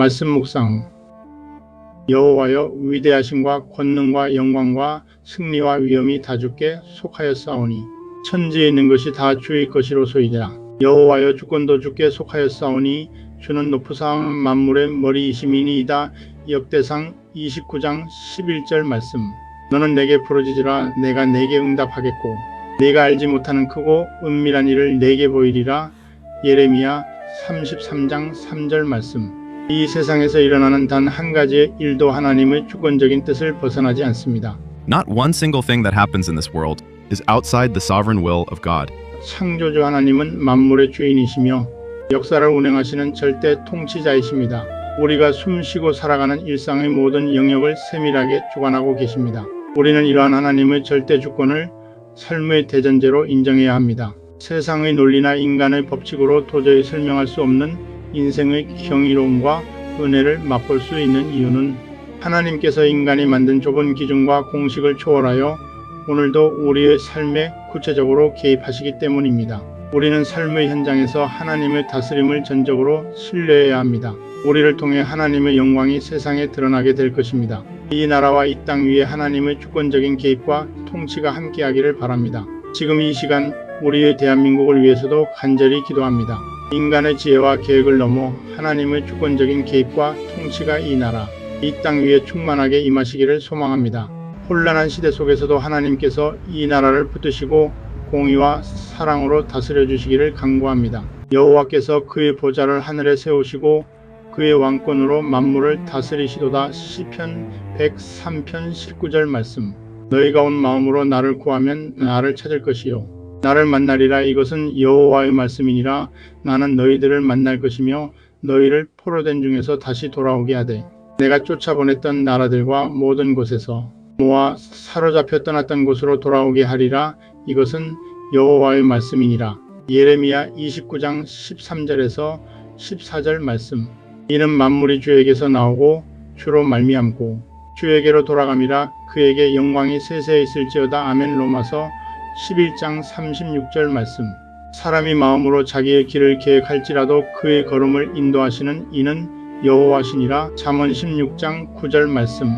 말씀 묵상. 여호와여, 위대하심과 권능과 영광과 승리와 위엄이 다 주께 속하였사오니 천지에 있는 것이 다 주의 것이로소이다. 여호와여, 주권도 주께 속하였사오니 주는 높으사온 만물의 머리이심이니이다. 역대상 29장 11절 말씀. 너는 내게 부르짖으라. 내가 내게 응답하겠고 내가 알지 못하는 크고 은밀한 일을 내게 보이리라. 예레미야 33장 3절 말씀. 이 세상에서 일어나는 단 한 가지의 일도 하나님의 주권적인 뜻을 벗어나지 않습니다. Not one single thing that happens in this world is outside the sovereign will of God. 창조주 하나님은 만물의 주인이시며 역사를 운행하시는 절대 통치자이십니다. 우리가 숨쉬고 살아가는 일상의 모든 영역을 세밀하게 주관하고 계십니다. 우리는 이러한 하나님의 절대 주권을 삶의 대전제로 인정해야 합니다. 세상의 논리나 인간의 법칙으로 도저히 설명할 수 없는 인생의 경이로움과 은혜를 맛볼 수 있는 이유는 하나님께서 인간이 만든 좁은 기준과 공식을 초월하여 오늘도 우리의 삶에 구체적으로 개입하시기 때문입니다. 우리는 삶의 현장에서 하나님의 다스림을 전적으로 신뢰해야 합니다. 우리를 통해 하나님의 영광이 세상에 드러나게 될 것입니다. 이 나라와 이 땅 위에 하나님의 주권적인 개입과 통치가 함께하기를 바랍니다. 지금 이 시간 우리의 대한민국을 위해서도 간절히 기도합니다. 인간의 지혜와 계획을 넘어 하나님의 주권적인 개입과 통치가 이 나라, 이 땅 위에 충만하게 임하시기를 소망합니다. 혼란한 시대 속에서도 하나님께서 이 나라를 붙드시고 공의와 사랑으로 다스려 주시기를 간구합니다. 여호와께서 그의 보좌를 하늘에 세우시고 그의 왕권으로 만물을 다스리시도다. 시편 103편 19절 말씀. 너희가 온 마음으로 나를 구하면 나를 찾을 것이요 나를 만나리라. 이것은 여호와의 말씀이니라. 나는 너희들을 만날 것이며 너희를 포로된 중에서 다시 돌아오게 하되 내가 쫓아보냈던 나라들과 모든 곳에서 모아 사로잡혀 떠났던 곳으로 돌아오게 하리라. 이것은 여호와의 말씀이니라. 예레미야 29장 13절에서 14절 말씀. 이는 만물이 주에게서 나오고 주로 말미암고 주에게로 돌아감이라. 그에게 영광이 세세히 있을지어다. 아멘. 로마서 11장 36절 말씀. 사람이 마음으로 자기의 길을 계획할지라도 그의 걸음을 인도하시는 이는 여호와시니라. 잠언 16장 9절 말씀.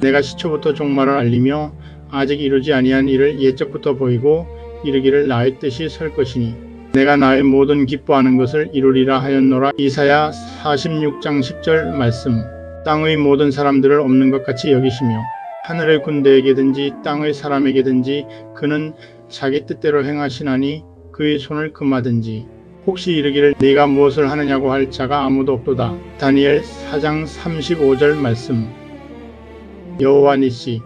내가 시초부터 종말을 알리며 아직 이루지 아니한 일을 예적부터 보이고 이르기를 나의 뜻이 설 것이니 내가 나의 모든 기뻐하는 것을 이루리라 하였노라. 이사야 46장 10절 말씀. 땅의 모든 사람들을 없는 것 같이 여기시며 하늘의 군대에게든지 땅의 사람에게든지 그는 자기 뜻대로 행하시나니 그의 손을 금하든지 혹시 이르기를 네가 무엇을 하느냐고 할 자가 아무도 없도다. 다니엘 4장 35절 말씀. 여호와 니시